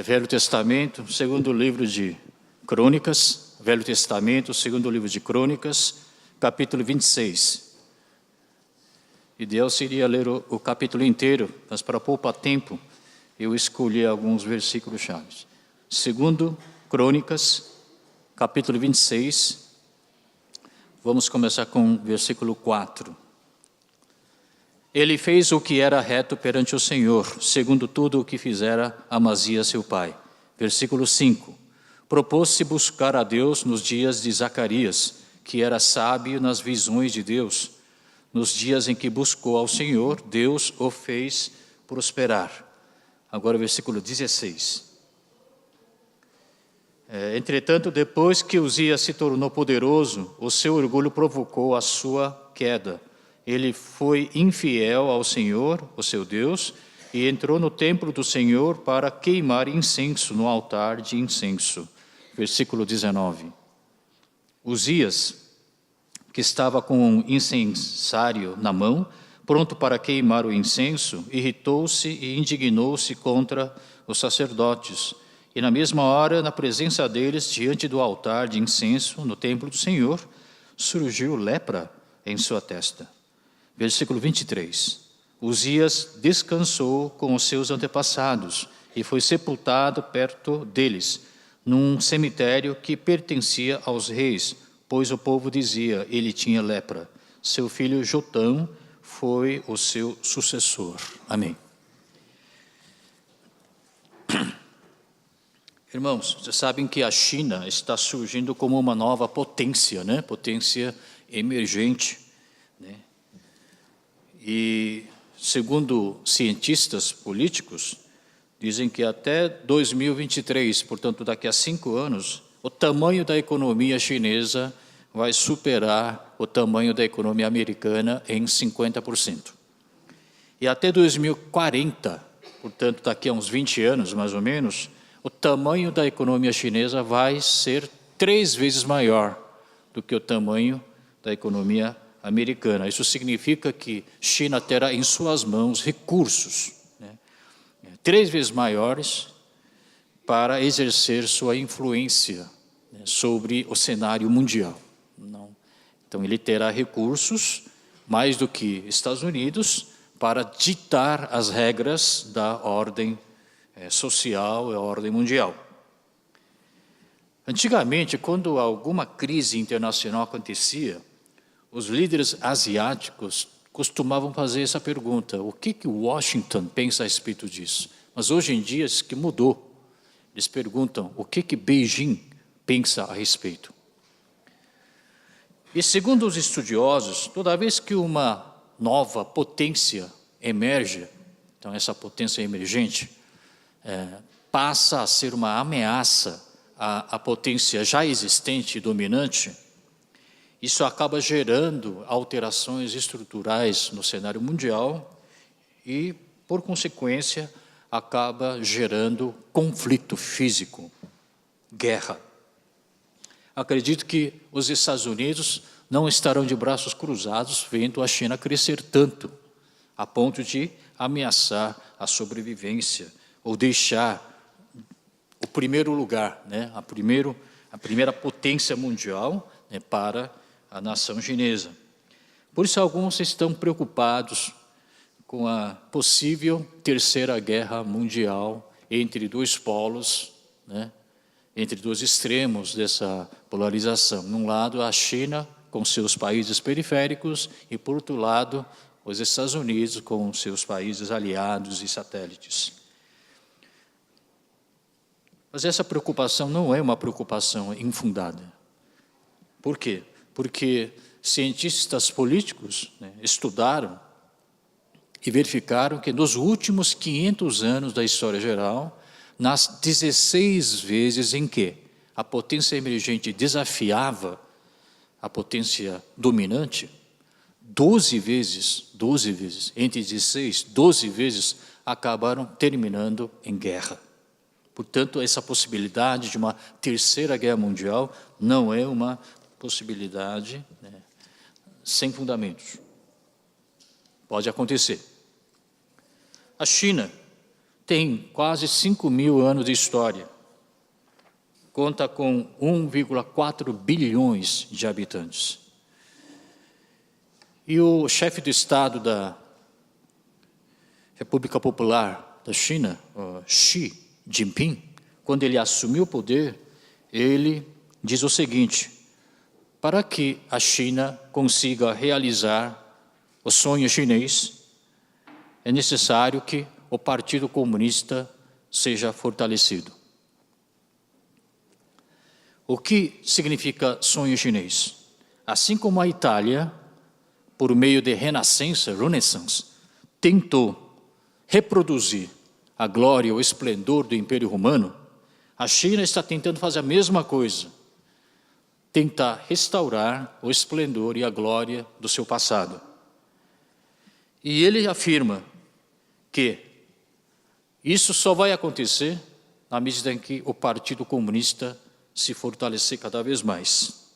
Velho Testamento, segundo livro de Crônicas, Velho Testamento, segundo livro de Crônicas, capítulo 26. Ideal seria ler o capítulo inteiro, mas para poupar tempo, eu escolhi alguns versículos chaves. Segundo Crônicas, capítulo 26, vamos começar com o versículo 4. Ele fez o que era reto perante o Senhor, segundo tudo o que fizera Amazias seu pai. Versículo 5. Propôs-se buscar a Deus nos dias de Zacarias, que era sábio nas visões de Deus. Nos dias em que buscou ao Senhor, Deus o fez prosperar. Agora o versículo 16. Entretanto, depois que Uzias se tornou poderoso, o seu orgulho provocou a sua queda. Ele foi infiel ao Senhor, o seu Deus, e entrou no templo do Senhor para queimar incenso no altar de incenso. Versículo 19. Uzias, que estava com um incensário na mão, pronto para queimar o incenso, irritou-se e indignou-se contra os sacerdotes. E na mesma hora, na presença deles, diante do altar de incenso, no templo do Senhor, surgiu lepra em sua testa. Versículo 23. Uzias descansou com os seus antepassados e foi sepultado perto deles, num cemitério que pertencia aos reis, pois o povo dizia, ele tinha lepra. Seu filho Jotão foi o seu sucessor. Amém. Irmãos, vocês sabem que a China está surgindo como uma nova potência, né? Potência emergente, né? E, segundo cientistas políticos, dizem que até 2023, portanto, daqui a 5 anos, o tamanho da economia chinesa vai superar o tamanho da economia americana em 50%. E até 2040, portanto, daqui a uns 20 anos, mais ou menos, o tamanho da economia chinesa vai ser 3 vezes maior do que o tamanho da economia americana. Isso significa que China terá em suas mãos recursos, né, 3 vezes maiores para exercer sua influência, né, sobre o cenário mundial. Então, ele terá recursos, mais do que Estados Unidos, para ditar as regras da ordem social e a ordem mundial. Antigamente, quando alguma crise internacional acontecia, os líderes asiáticos costumavam fazer essa pergunta, o que Washington pensa a respeito disso? Mas hoje em dia isso que mudou. Eles perguntam, o que Beijing pensa a respeito? E segundo os estudiosos, toda vez que uma nova potência emerge, então essa potência emergente, passa a ser uma ameaça à potência já existente e dominante, isso acaba gerando alterações estruturais no cenário mundial e, por consequência, acaba gerando conflito físico, guerra. Acredito que os Estados Unidos não estarão de braços cruzados vendo a China crescer tanto, a ponto de ameaçar a sobrevivência ou deixar o primeiro lugar, né, a primeira potência mundial, né, para a nação chinesa. Por isso, alguns estão preocupados com a possível terceira guerra mundial entre 2 polos, né, entre 2 extremos dessa polarização. Num lado, a China com seus países periféricos e, por outro lado, os Estados Unidos com seus países aliados e satélites. Mas essa preocupação não é uma preocupação infundada. Por quê? Porque cientistas políticos, né, estudaram e verificaram que nos últimos 500 anos da história geral, nas 16 vezes em que a potência emergente desafiava a potência dominante, 12 vezes, entre 16, 12 vezes, acabaram terminando em guerra. Portanto, essa possibilidade de uma terceira guerra mundial não é uma possibilidade, né, sem fundamentos. Pode acontecer. A China tem quase 5.000 anos de história. Conta com 1,4 bilhões de habitantes. E o chefe de Estado da República Popular da China, Xi Jinping, quando ele assumiu o poder, ele diz o seguinte: para que a China consiga realizar o sonho chinês, é necessário que o Partido Comunista seja fortalecido. O que significa sonho chinês? Assim como a Itália, por meio de Renascença, Renaissance, tentou reproduzir a glória, o esplendor do Império Romano, a China está tentando fazer a mesma coisa, tentar restaurar o esplendor e a glória do seu passado. E ele afirma que isso só vai acontecer na medida em que o Partido Comunista se fortalecer cada vez mais.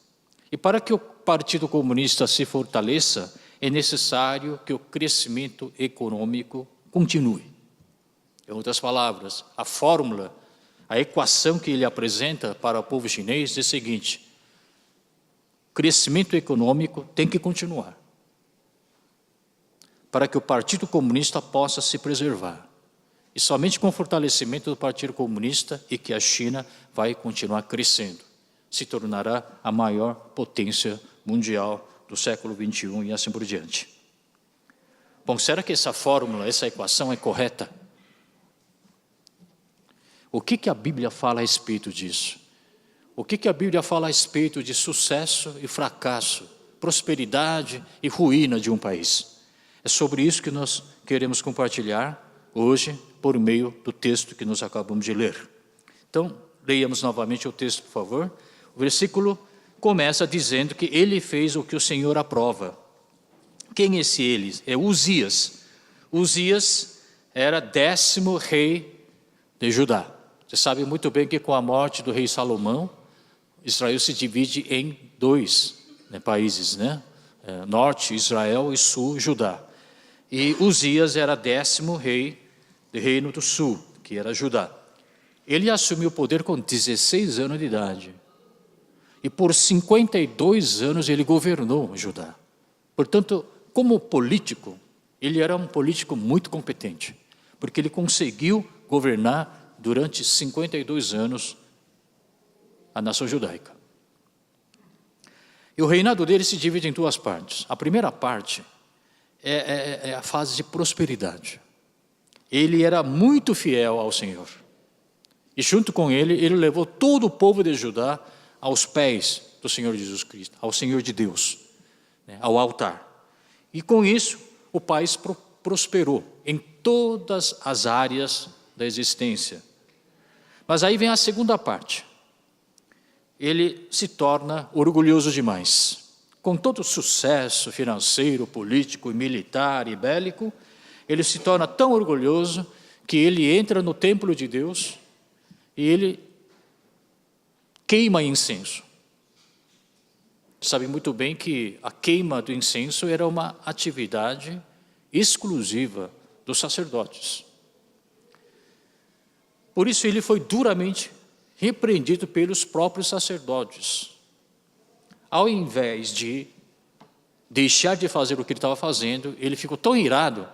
E para que o Partido Comunista se fortaleça, é necessário que o crescimento econômico continue. Em outras palavras, a fórmula, a equação que ele apresenta para o povo chinês é a seguinte: crescimento econômico tem que continuar, para que o Partido Comunista possa se preservar. E somente com o fortalecimento do Partido Comunista é que a China vai continuar crescendo, se tornará a maior potência mundial do século XXI e assim por diante. Bom, será que essa fórmula, essa equação é correta? O que a Bíblia fala a respeito disso? O que a Bíblia fala a respeito de sucesso e fracasso, prosperidade e ruína de um país? É sobre isso que nós queremos compartilhar hoje, por meio do texto que nós acabamos de ler. Então, leiamos novamente o texto, por favor. O versículo começa dizendo que ele fez o que o Senhor aprova. Quem é esse ele? É Uzias. Uzias era 10º rei de Judá. Você sabe muito bem que com a morte do rei Salomão, Israel se divide em 2 países, né? Norte, Israel, e sul, Judá. E Uzias era 10º rei do reino do sul, que era Judá. Ele assumiu o poder com 16 anos de idade. E por 52 anos ele governou Judá. Portanto, como político, ele era um político muito competente, porque ele conseguiu governar durante 52 anos a nação judaica. E o reinado dele se divide em 2 partes. A primeira parte é a fase de prosperidade. Ele era muito fiel ao Senhor. E junto com ele levou todo o povo de Judá aos pés do Senhor Jesus Cristo, ao Senhor de Deus, ao altar. E com isso, o país prosperou em todas as áreas da existência. Mas aí vem a segunda parte. Ele se torna orgulhoso demais. Com todo o sucesso financeiro, político, militar e bélico, ele se torna tão orgulhoso que ele entra no templo de Deus e ele queima incenso. Sabe muito bem que a queima do incenso era uma atividade exclusiva dos sacerdotes. Por isso ele foi duramente repreendido pelos próprios sacerdotes. Ao invés de deixar de fazer o que ele estava fazendo, ele ficou tão irado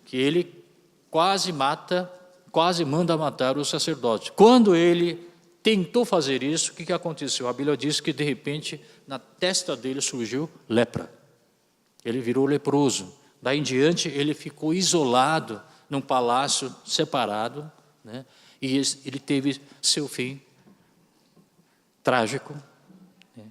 que ele quase manda matar o sacerdote. Quando ele tentou fazer isso, o que aconteceu? A Bíblia diz que de repente na testa dele surgiu lepra. Ele virou leproso. Daí em diante ele ficou isolado num palácio separado, né? E ele teve seu fim trágico, né?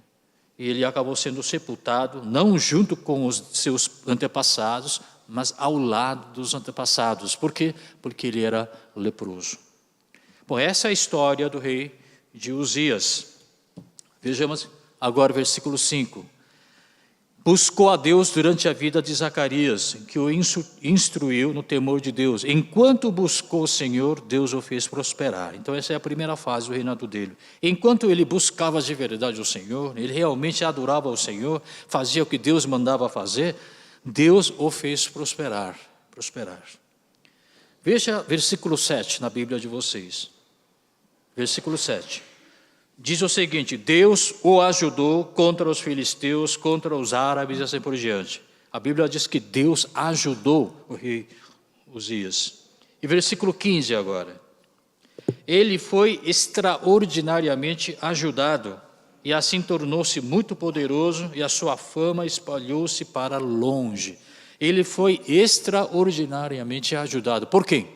E ele acabou sendo sepultado, não junto com os seus antepassados, mas ao lado dos antepassados. Por quê? Porque ele era leproso. Bom, essa é a história do rei de Uzias. Vejamos agora o versículo 5. Buscou a Deus durante a vida de Zacarias, que o instruiu no temor de Deus. Enquanto buscou o Senhor, Deus o fez prosperar. Então essa é a primeira fase do reinado dele. Enquanto ele buscava de verdade o Senhor, ele realmente adorava o Senhor, fazia o que Deus mandava fazer, Deus o fez prosperar. Veja versículo 7 na Bíblia de vocês. Versículo 7. Diz o seguinte: Deus o ajudou contra os filisteus, contra os árabes e assim por diante. A Bíblia diz que Deus ajudou o rei Uzias. E versículo 15 agora. Ele foi extraordinariamente ajudado, e assim tornou-se muito poderoso, e a sua fama espalhou-se para longe. Ele foi extraordinariamente ajudado. Por quem?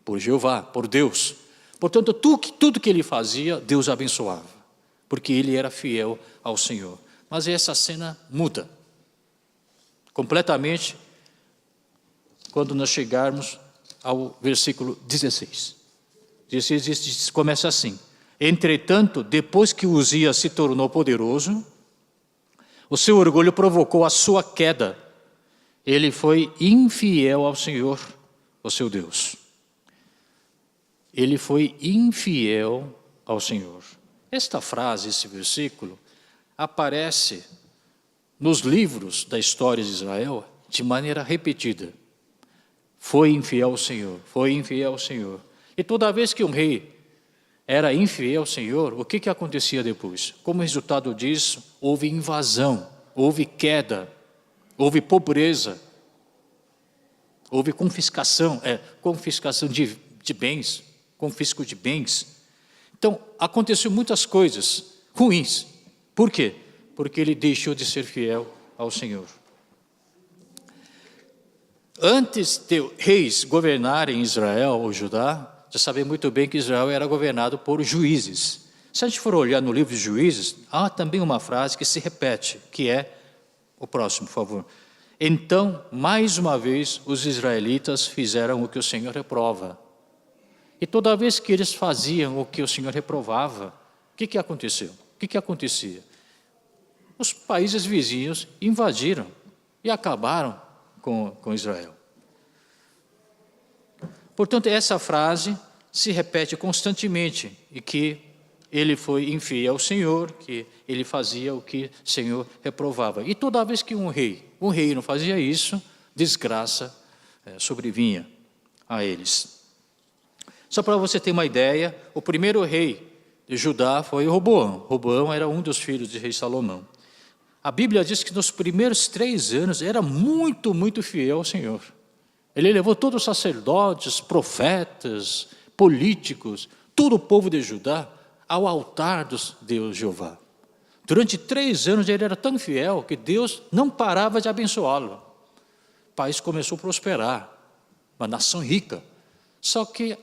Por Jeová, por Deus. Portanto, tudo que ele fazia, Deus abençoava, porque ele era fiel ao Senhor. Mas essa cena muda completamente quando nós chegarmos ao versículo 16. 16 começa assim: entretanto, depois que Uzias se tornou poderoso, o seu orgulho provocou a sua queda. Ele foi infiel ao Senhor, o seu Deus. Ele foi infiel ao Senhor. Esta frase, esse versículo, aparece nos livros da história de Israel de maneira repetida. Foi infiel ao Senhor, foi infiel ao Senhor. E toda vez que um rei era infiel ao Senhor, o que acontecia depois? Como resultado disso, houve invasão, houve queda, houve pobreza, houve confiscação de bens, confisco de bens. Então, aconteceu muitas coisas ruins. Por quê? Porque ele deixou de ser fiel ao Senhor. Antes de reis governarem Israel ou Judá, já sabe muito bem que Israel era governado por juízes. Se a gente for olhar no livro de Juízes, há também uma frase que se repete, que é, o próximo, por favor. Então, mais uma vez, os israelitas fizeram o que o Senhor reprova. E toda vez que eles faziam o que o Senhor reprovava, o que aconteceu? O que acontecia? Os países vizinhos invadiram e acabaram com Israel. Portanto, essa frase se repete constantemente, e que ele foi infiel ao Senhor, que ele fazia o que o Senhor reprovava. E toda vez que um rei não fazia isso, desgraça sobrevinha a eles. Só para você ter uma ideia, o primeiro rei de Judá foi Roboão. Roboão era um dos filhos de rei Salomão. A Bíblia diz que nos primeiros 3 anos era muito, muito fiel ao Senhor. Ele levou todos os sacerdotes, profetas, políticos, todo o povo de Judá ao altar do Deus Jeová. Durante 3 anos ele era tão fiel que Deus não parava de abençoá-lo. O país começou a prosperar, uma nação rica. Só que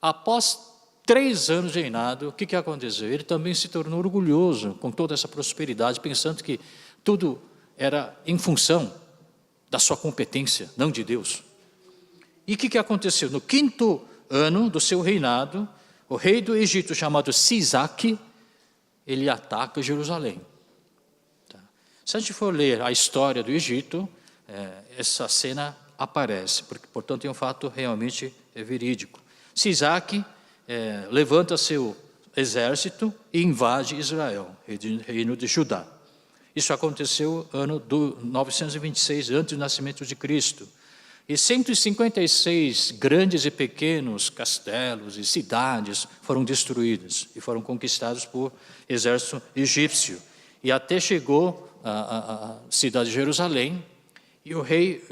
após 3 anos de reinado, o que aconteceu? Ele também se tornou orgulhoso com toda essa prosperidade, pensando que tudo era em função da sua competência, não de Deus. E o que aconteceu? No 5º ano do seu reinado, o rei do Egito, chamado Sisaque, ele ataca Jerusalém. Se a gente for ler a história do Egito, essa cena aparece, porque, portanto, é um fato realmente verídico. Sisaque levanta seu exército e invade Israel, reino de Judá. Isso aconteceu no ano 926, antes do nascimento de Cristo. E 156 grandes e pequenos castelos e cidades foram destruídos e foram conquistados por exército egípcio. E até chegou a cidade de Jerusalém, e o rei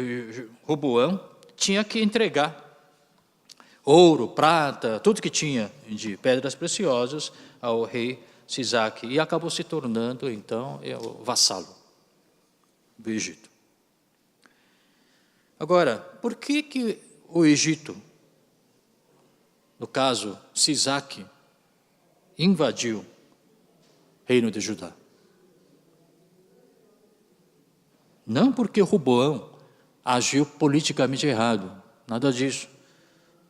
Roboão tinha que entregar ouro, prata, tudo que tinha de pedras preciosas ao rei Sisaque, e acabou se tornando, então, o vassalo do Egito. Agora, por que o Egito, no caso Sisaque, invadiu o reino de Judá? Não porque Roboão agiu politicamente errado, nada disso.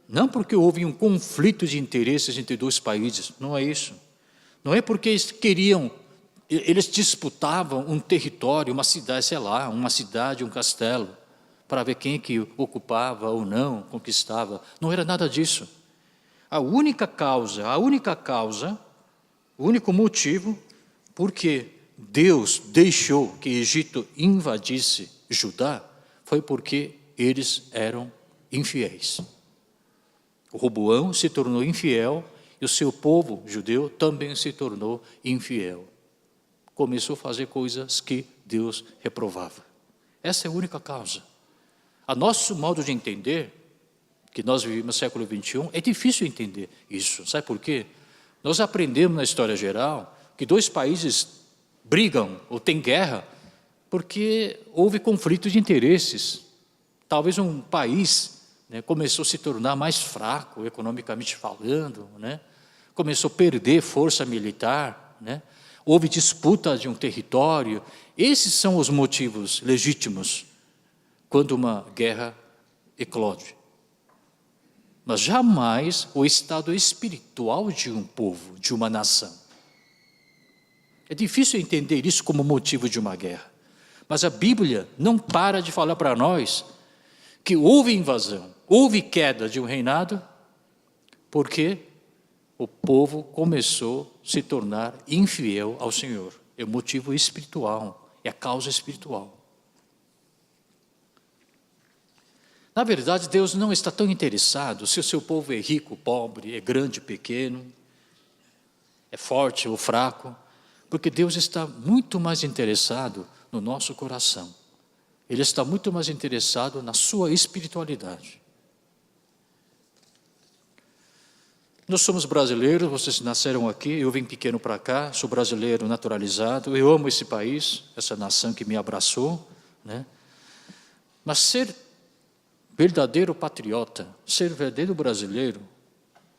Não porque houve um conflito de interesses entre 2 países, não é isso. Não é porque eles disputavam um território, uma cidade, sei lá, uma cidade, um castelo, para ver quem que ocupava ou não, conquistava. Não era nada disso. A única causa, o único motivo porque Deus deixou que Egito invadisse Judá foi porque eles eram infiéis. O Roboão se tornou infiel e o seu povo judeu também se tornou infiel. Começou a fazer coisas que Deus reprovava. Essa é a única causa. A nosso modo de entender, que nós vivemos no século XXI, é difícil entender isso. Sabe por quê? Nós aprendemos na história geral que dois países brigam ou têm guerra porque houve conflito de interesses. Talvez um país começou a se tornar mais fraco, economicamente falando, começou a perder força militar, houve disputa de um território. Esses são os motivos legítimos quando uma guerra eclode. Mas jamais o estado espiritual de um povo, de uma nação. É difícil entender isso como motivo de uma guerra. Mas a Bíblia não para de falar para nós que houve invasão, houve queda de um reinado, porque o povo começou a se tornar infiel ao Senhor. É o motivo espiritual, é a causa espiritual. Na verdade, Deus não está tão interessado se o seu povo é rico, pobre, é grande, pequeno, é forte ou fraco, porque Deus está muito mais interessado no nosso coração. Ele está muito mais interessado na sua espiritualidade. Nós somos brasileiros, vocês nasceram aqui, eu vim pequeno para cá, sou brasileiro naturalizado, eu amo esse país, essa nação que me abraçou, Mas ser verdadeiro patriota, ser verdadeiro brasileiro,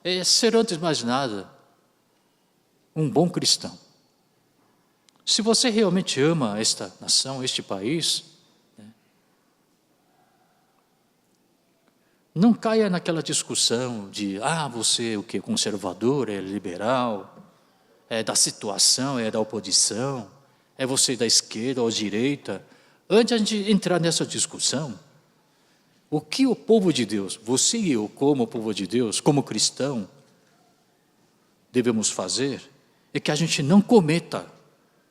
é ser, antes de mais nada, um bom cristão. Se você realmente ama esta nação, este país, não caia naquela discussão de, você é o quê? Conservador, é liberal, é da situação, é da oposição, é você da esquerda ou direita. Antes de a gente entrar nessa discussão, o que o povo de Deus, você e eu, como povo de Deus, como cristão, devemos fazer, é que a gente não cometa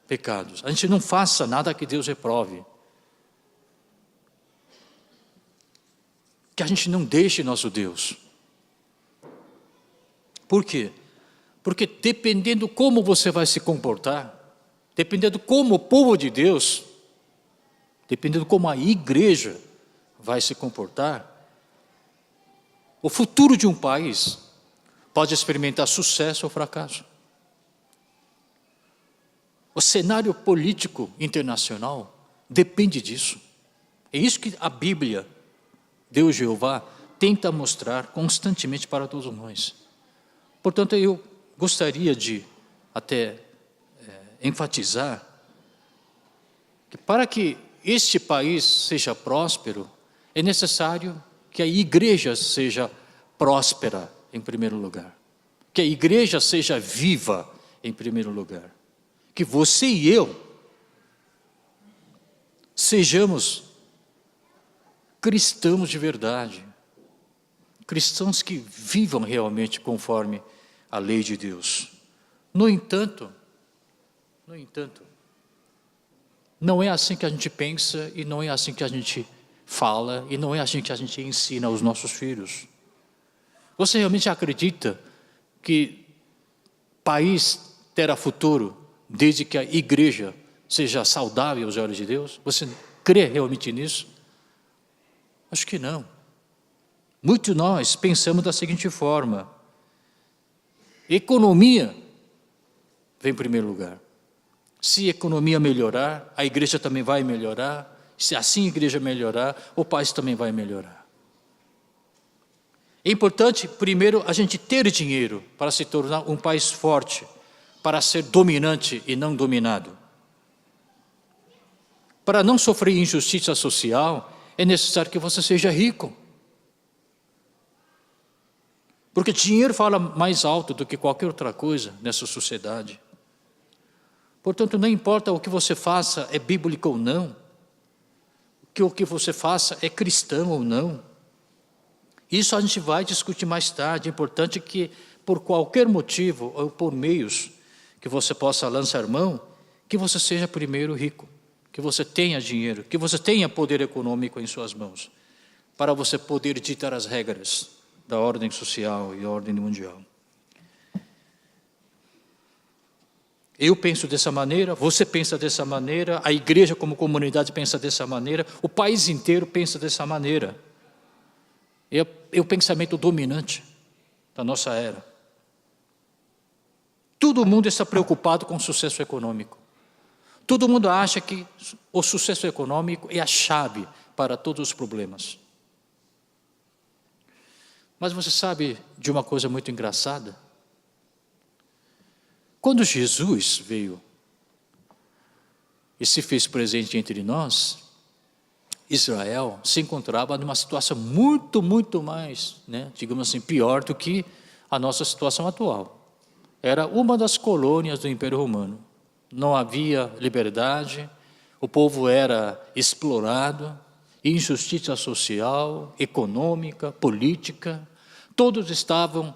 pecados, a gente não faça nada que Deus reprove. Que a gente não deixe nosso Deus. Por quê? Porque dependendo como você vai se comportar, dependendo como o povo de Deus, dependendo como a igreja vai se comportar, o futuro de um país pode experimentar sucesso ou fracasso. O cenário político internacional depende disso. É isso que a Bíblia, Deus Jeová, tenta mostrar constantemente para todos nós. Portanto, eu gostaria de até enfatizar que para que este país seja próspero, é necessário que a igreja seja próspera em primeiro lugar. Que a igreja seja viva em primeiro lugar. Que você e eu sejamos cristãos de verdade, cristãos que vivam realmente conforme a lei de Deus. No entanto, não é assim que a gente pensa e não é assim que a gente fala e não é assim que a gente ensina aos nossos filhos. Você realmente acredita que país terá futuro desde que a igreja seja saudável aos olhos de Deus? Você crê realmente nisso? Acho que não. Muitos de nós pensamos da seguinte forma: economia vem em primeiro lugar. Se a economia melhorar, a igreja também vai melhorar. Se assim a igreja melhorar, o país também vai melhorar. É importante, primeiro, a gente ter dinheiro para se tornar um país forte, para ser dominante e não dominado. Para não sofrer injustiça social, é necessário que você seja rico. Porque dinheiro fala mais alto do que qualquer outra coisa nessa sociedade. Portanto, não importa o que você faça, é bíblico ou não, que o que você faça é cristão ou não. Isso a gente vai discutir mais tarde. É importante que, por qualquer motivo, ou por meios que você possa lançar mão, que você seja primeiro rico, que você tenha dinheiro, que você tenha poder econômico em suas mãos, para você poder ditar as regras. da ordem social e ordem mundial. Eu penso dessa maneira, você pensa dessa maneira, a igreja como comunidade pensa dessa maneira, o país inteiro pensa dessa maneira. É o pensamento dominante da nossa era. Todo mundo está preocupado com o sucesso econômico. Todo mundo acha que o sucesso econômico é a chave para todos os problemas. Mas você sabe de uma coisa muito engraçada? Quando Jesus veio e se fez presente entre nós, Israel se encontrava numa situação muito, muito mais, digamos assim, pior do que a nossa situação atual. Era uma das colônias do Império Romano. Não havia liberdade, o povo era explorado, injustiça social, econômica, política. Todos estavam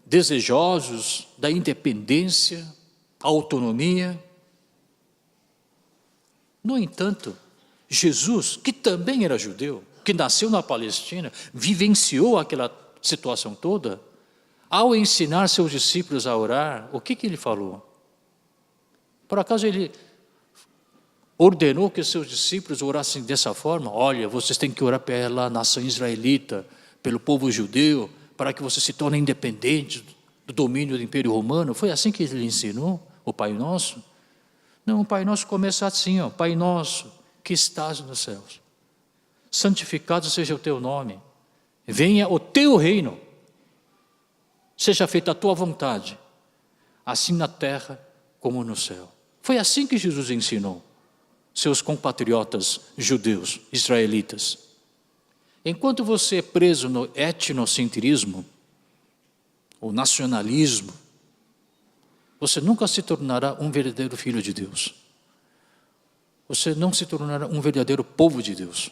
desejosos da independência, autonomia. No entanto, Jesus, que também era judeu, que nasceu na Palestina, vivenciou aquela situação toda, ao ensinar seus discípulos a orar, o que ele falou? Por acaso ele ordenou que seus discípulos orassem dessa forma? Olha, vocês têm que orar pela nação israelita, pelo povo judeu, para que você se torne independente do domínio do Império Romano. Foi assim que ele ensinou o Pai Nosso? Não, o Pai Nosso começa assim, Pai Nosso que estás nos céus, santificado seja o teu nome, venha o teu reino, seja feita a tua vontade, assim na terra como no céu. Foi assim que Jesus ensinou seus compatriotas judeus, israelitas. Enquanto você é preso no etnocentrismo, o nacionalismo, você nunca se tornará um verdadeiro filho de Deus. Você não se tornará um verdadeiro povo de Deus.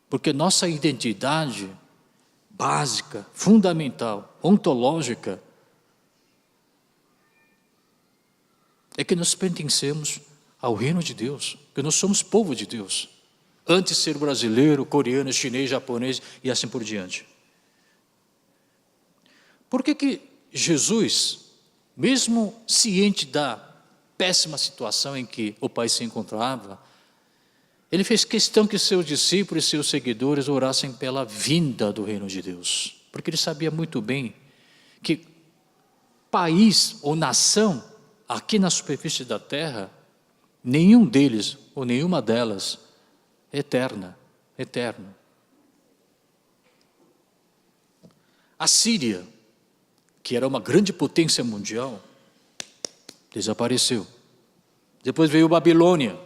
Porque nossa identidade básica, fundamental, ontológica, é que nós pertencemos ao reino de Deus, que nós somos povo de Deus. Antes de ser brasileiro, coreano, chinês, japonês e assim por diante. Por que Jesus, mesmo ciente da péssima situação em que o Pai se encontrava, ele fez questão que seus discípulos e seus seguidores orassem pela vinda do reino de Deus? Porque ele sabia muito bem que país ou nação aqui na superfície da terra, nenhum deles ou nenhuma delas é eterno. A Síria, que era uma grande potência mundial, desapareceu. Depois veio Babilônia,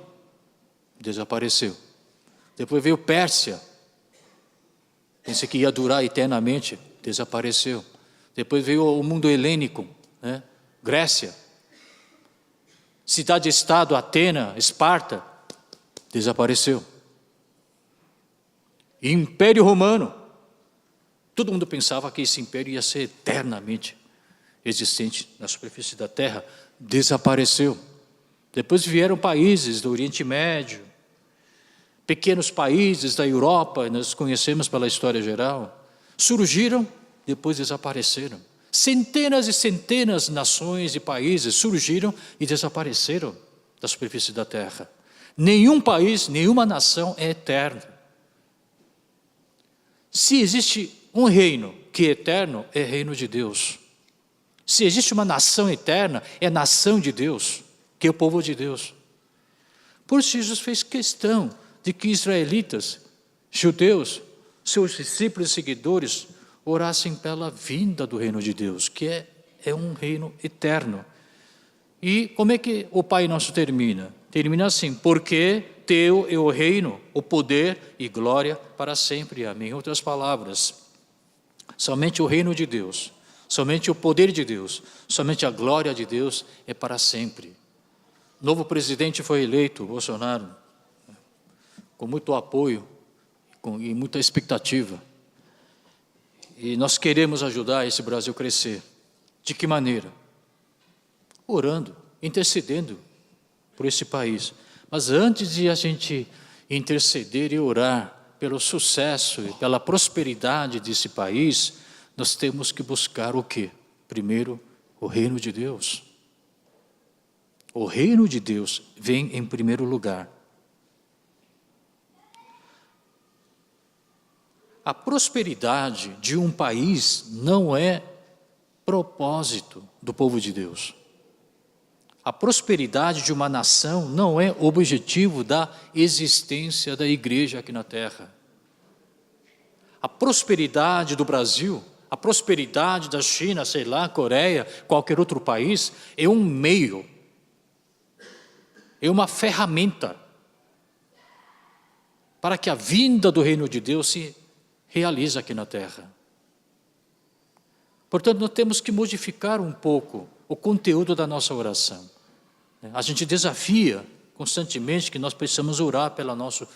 desapareceu. Depois veio Pérsia, pensei que ia durar eternamente, desapareceu. Depois veio o mundo helênico, Grécia, cidade-estado, Atena, Esparta, desapareceu. Império Romano, todo mundo pensava que esse império ia ser eternamente existente na superfície da terra, desapareceu. Depois vieram países do Oriente Médio, pequenos países da Europa, nós conhecemos pela história geral, surgiram, depois desapareceram. Centenas e centenas de nações e países surgiram e desapareceram da superfície da terra. Nenhum país, nenhuma nação é eterna. Se existe um reino que é eterno, é reino de Deus. Se existe uma nação eterna, é nação de Deus, que é o povo de Deus. Por isso Jesus fez questão de que israelitas, judeus, seus discípulos e seguidores, orassem pela vinda do reino de Deus, que é um reino eterno. E como é que o Pai Nosso termina? Termina assim: porque teu é o reino, o poder e glória para sempre. Amém. Em outras palavras, somente o reino de Deus, somente o poder de Deus, somente a glória de Deus é para sempre. O novo presidente foi eleito, Bolsonaro, com muito apoio e muita expectativa. E nós queremos ajudar esse Brasil a crescer. De que maneira? Orando, intercedendo por esse país. Mas antes de a gente interceder e orar pelo sucesso e pela prosperidade desse país, nós temos que buscar o quê? Primeiro, o reino de Deus. O reino de Deus vem em primeiro lugar. A prosperidade de um país não é propósito do povo de Deus. A prosperidade de uma nação não é objetivo da existência da igreja aqui na terra. A prosperidade do Brasil, a prosperidade da China, sei lá, Coreia, qualquer outro país, é um meio, é uma ferramenta para que a vinda do reino de Deus se realize aqui na terra. Portanto, nós temos que modificar um pouco o conteúdo da nossa oração. A gente desafia constantemente que nós precisamos orar pelo nosso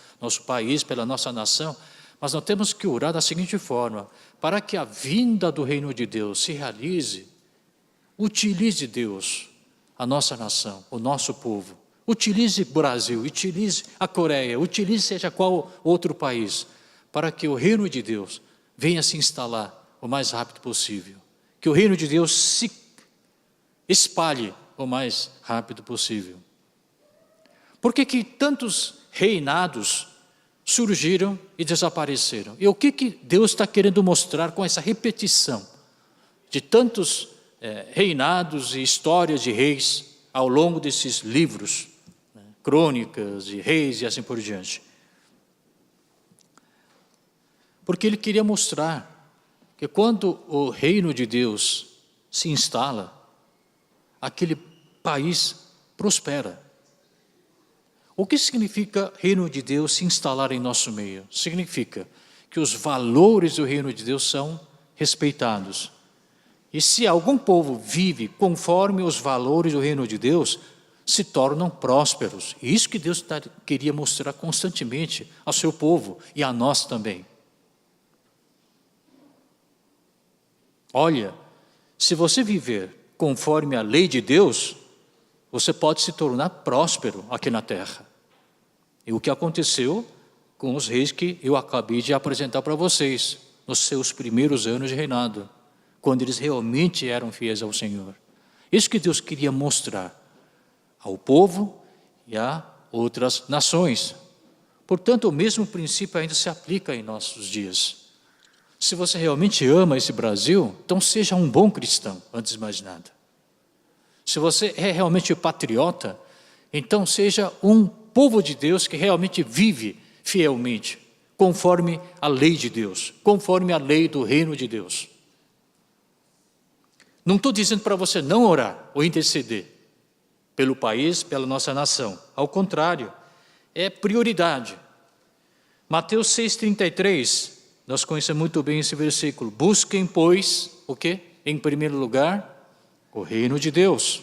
país, pela nossa nação, mas nós temos que orar da seguinte forma: para que a vinda do reino de Deus se realize, utilize Deus, a nossa nação, o nosso povo. Utilize o Brasil, utilize a Coreia, utilize seja qual outro país, para que o reino de Deus venha se instalar o mais rápido possível. Que o reino de Deus se espalhe o mais rápido possível. Por que tantos reinados surgiram e desapareceram? E o que Deus está querendo mostrar com essa repetição de tantos reinados e histórias de reis ao longo desses livros, crônicas de reis e assim por diante? Porque Ele queria mostrar que quando o reino de Deus se instala, aquele país prospera. O que significa reino de Deus se instalar em nosso meio? Significa que os valores do reino de Deus são respeitados. E se algum povo vive conforme os valores do reino de Deus, se tornam prósperos. E isso que Deus queria mostrar constantemente ao seu povo e a nós também. Olha, se você viver conforme a lei de Deus, você pode se tornar próspero aqui na terra. E o que aconteceu com os reis que eu acabei de apresentar para vocês, nos seus primeiros anos de reinado, quando eles realmente eram fiéis ao Senhor. Isso que Deus queria mostrar ao povo e a outras nações. Portanto, o mesmo princípio ainda se aplica em nossos dias. Se você realmente ama esse Brasil, então seja um bom cristão, antes de mais nada. Se você é realmente patriota, então seja um povo de Deus que realmente vive fielmente, conforme a lei de Deus, conforme a lei do reino de Deus. Não estou dizendo para você não orar ou interceder pelo país, pela nossa nação. Ao contrário, é prioridade. Mateus 6,33, nós conhecemos muito bem esse versículo. Busquem, pois, o quê? Em primeiro lugar, o reino de Deus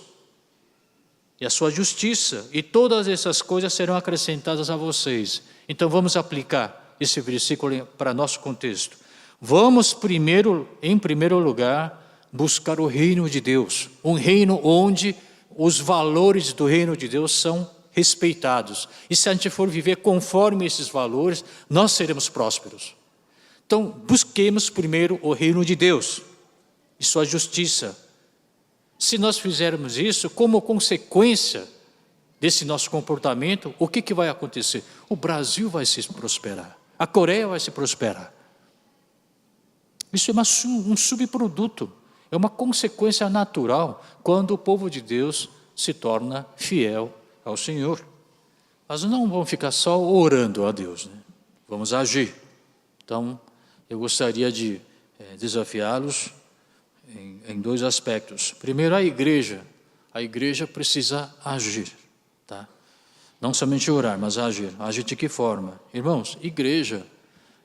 e a sua justiça, e todas essas coisas serão acrescentadas a vocês. Então vamos aplicar esse versículo para nosso contexto. Vamos primeiro, em primeiro lugar, buscar o reino de Deus, um reino onde os valores do reino de Deus são respeitados. E se a gente for viver conforme esses valores, nós seremos prósperos. Então, busquemos primeiro o reino de Deus e sua justiça. Se nós fizermos isso, como consequência desse nosso comportamento, o que vai acontecer? O Brasil vai se prosperar, a Coreia vai se prosperar. Isso é um subproduto, é uma consequência natural quando o povo de Deus se torna fiel ao Senhor. Mas não vamos ficar só orando a Deus, né? Vamos agir. Então, eu gostaria de desafiá-los em dois aspectos. Primeiro, a igreja precisa agir, tá? Não somente orar, mas agir. Agir de que forma? Irmãos, igreja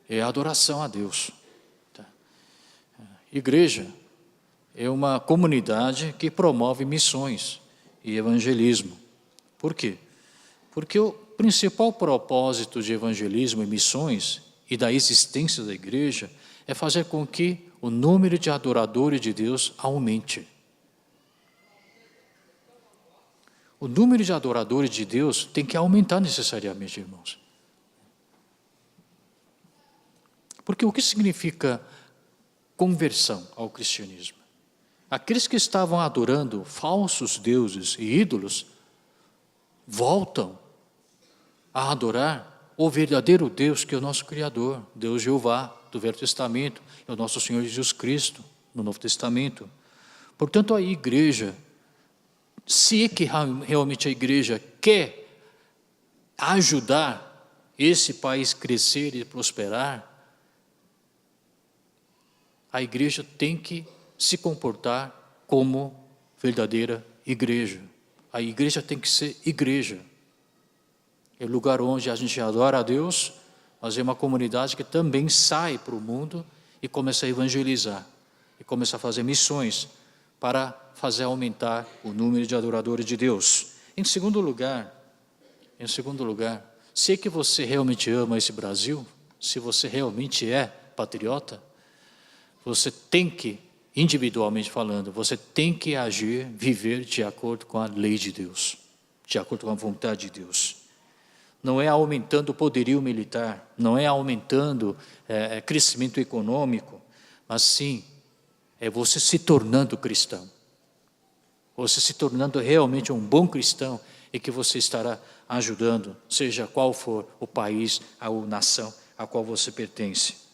é adoração a Deus, tá? Igreja é uma comunidade que promove missões e evangelismo. Por quê? Porque o principal propósito de evangelismo e missões e da existência da igreja é fazer com que o número de adoradores de Deus aumente. O número de adoradores de Deus tem que aumentar necessariamente, irmãos. Porque o que significa conversão ao cristianismo? Aqueles que estavam adorando falsos deuses e ídolos, voltam a adorar o verdadeiro Deus, que é o nosso Criador, Deus Jeová, do Velho Testamento, é o nosso Senhor Jesus Cristo, no Novo Testamento. Portanto, a igreja, se é que realmente a igreja quer ajudar esse país crescer e prosperar, a igreja tem que se comportar como verdadeira igreja. A igreja tem que ser igreja. É o lugar onde a gente adora a Deus, mas é uma comunidade que também sai para o mundo e começa a evangelizar, e começa a fazer missões para fazer aumentar o número de adoradores de Deus. Em segundo lugar, se é que você realmente ama esse Brasil, se você realmente é patriota, você tem que, individualmente falando, você tem que agir, viver de acordo com a lei de Deus, de acordo com a vontade de Deus. Não é aumentando o poderio militar, não é aumentando crescimento econômico, mas sim, é você se tornando cristão. Você se tornando realmente um bom cristão, e que você estará ajudando, seja qual for o país, a nação a qual você pertence.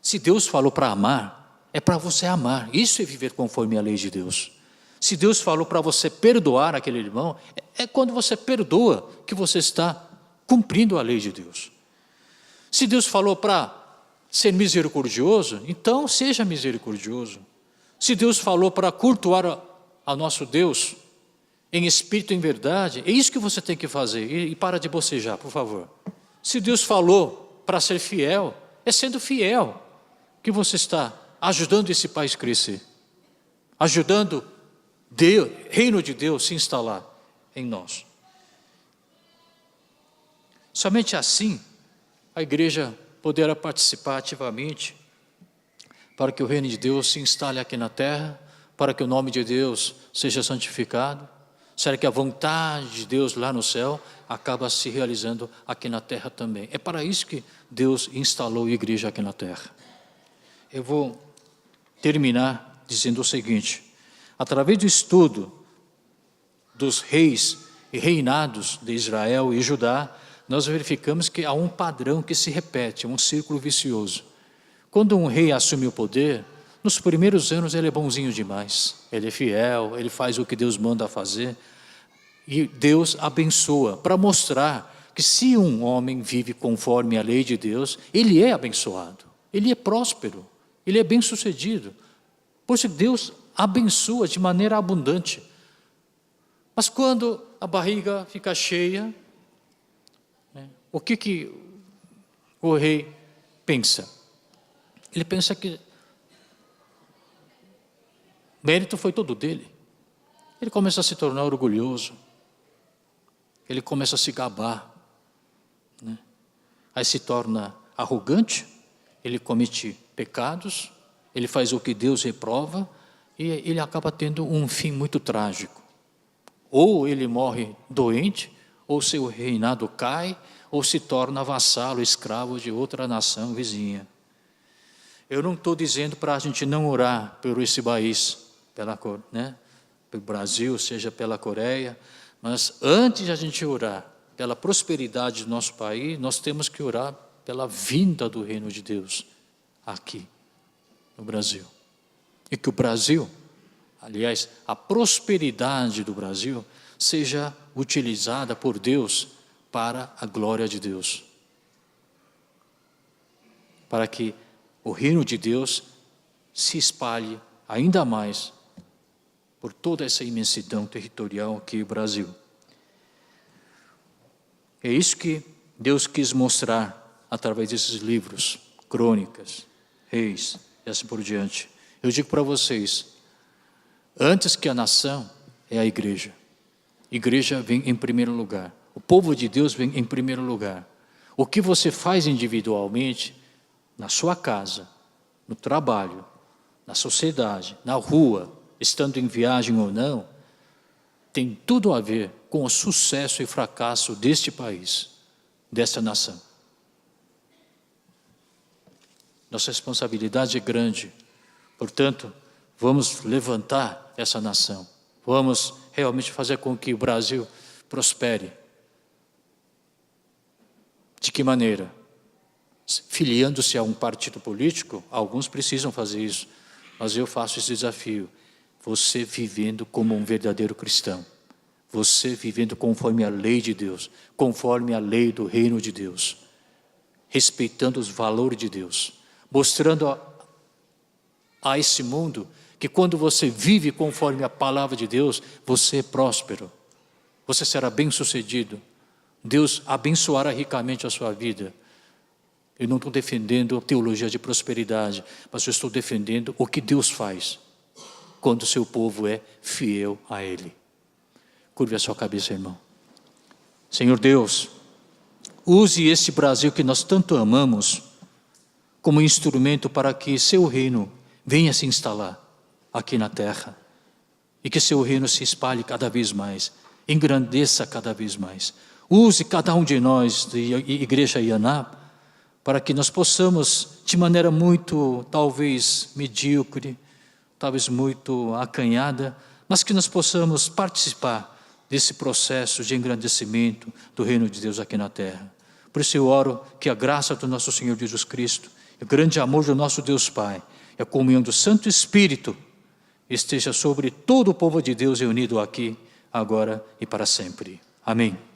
Se Deus falou para amar, é para você amar. Isso é viver conforme a lei de Deus. Se Deus falou para você perdoar aquele irmão, é quando você perdoa que você está cumprindo a lei de Deus. Se Deus falou para ser misericordioso, então seja misericordioso. Se Deus falou para cultuar a nosso Deus em espírito e em verdade, é isso que você tem que fazer. E para de bocejar, por favor. Se Deus falou para ser fiel, é sendo fiel que você está ajudando esse país a crescer, ajudando o reino de Deus se instalar em nós. Somente assim a igreja poderá participar ativamente para que o reino de Deus se instale aqui na terra, para que o nome de Deus seja santificado. Será que a vontade de Deus lá no céu acaba se realizando aqui na terra também? É para isso que Deus instalou a igreja aqui na terra. Eu vou terminar dizendo o seguinte: através do estudo dos reis e reinados de Israel e Judá, nós verificamos que há um padrão que se repete, um círculo vicioso. Quando um rei assume o poder, nos primeiros anos ele é bonzinho demais, ele é fiel, ele faz o que Deus manda fazer, e Deus abençoa, para mostrar que se um homem vive conforme a lei de Deus, ele é abençoado, ele é próspero, ele é bem-sucedido, pois Deus abençoa de maneira abundante. Mas quando a barriga fica cheia, o que o rei pensa? Ele pensa que o mérito foi todo dele. Ele começa a se tornar orgulhoso, ele começa a se gabar, aí se torna arrogante, ele comete pecados, ele faz o que Deus reprova, e ele acaba tendo um fim muito trágico. Ou ele morre doente, ou seu reinado cai, ou se torna vassalo, escravo de outra nação vizinha. Eu não estou dizendo para a gente não orar por esse país, pelo Brasil, seja pela Coreia, mas antes de a gente orar pela prosperidade do nosso país, nós temos que orar pela vinda do reino de Deus aqui no Brasil. E que o Brasil, aliás, a prosperidade do Brasil seja utilizada por Deus para a glória de Deus. Para que o reino de Deus se espalhe ainda mais por toda essa imensidão territorial aqui no Brasil. É isso que Deus quis mostrar através desses livros, crônicas, reis e assim por diante. Eu digo para vocês, antes que a nação é a igreja. Igreja vem em primeiro lugar. O povo de Deus vem em primeiro lugar. O que você faz individualmente, na sua casa, no trabalho, na sociedade, na rua, estando em viagem ou não, tem tudo a ver com o sucesso e fracasso deste país, desta nação. Nossa responsabilidade é grande. Portanto, vamos levantar essa nação. Vamos realmente fazer com que o Brasil prospere. De que maneira? Filiando-se a um partido político, alguns precisam fazer isso, mas eu faço esse desafio. Você vivendo como um verdadeiro cristão. Você vivendo conforme a lei de Deus, conforme a lei do reino de Deus. Respeitando os valores de Deus. Mostrando a esse mundo que quando você vive conforme a palavra de Deus, você é próspero. Você será bem-sucedido. Deus abençoará ricamente a sua vida. Eu não estou defendendo teologia de prosperidade, mas eu estou defendendo o que Deus faz quando o seu povo é fiel a Ele. Curve a sua cabeça, irmão. Senhor Deus, use este Brasil que nós tanto amamos como instrumento para que seu reino venha se instalar aqui na terra e que seu reino se espalhe cada vez mais, engrandeça cada vez mais. Use cada um de nós, de Igreja Ianá, para que nós possamos, de maneira muito, talvez, medíocre, talvez muito acanhada, mas que nós possamos participar desse processo de engrandecimento do reino de Deus aqui na terra. Por isso eu oro que a graça do nosso Senhor Jesus Cristo, o grande amor do nosso Deus Pai, e a comunhão do Santo Espírito esteja sobre todo o povo de Deus reunido aqui, agora e para sempre. Amém.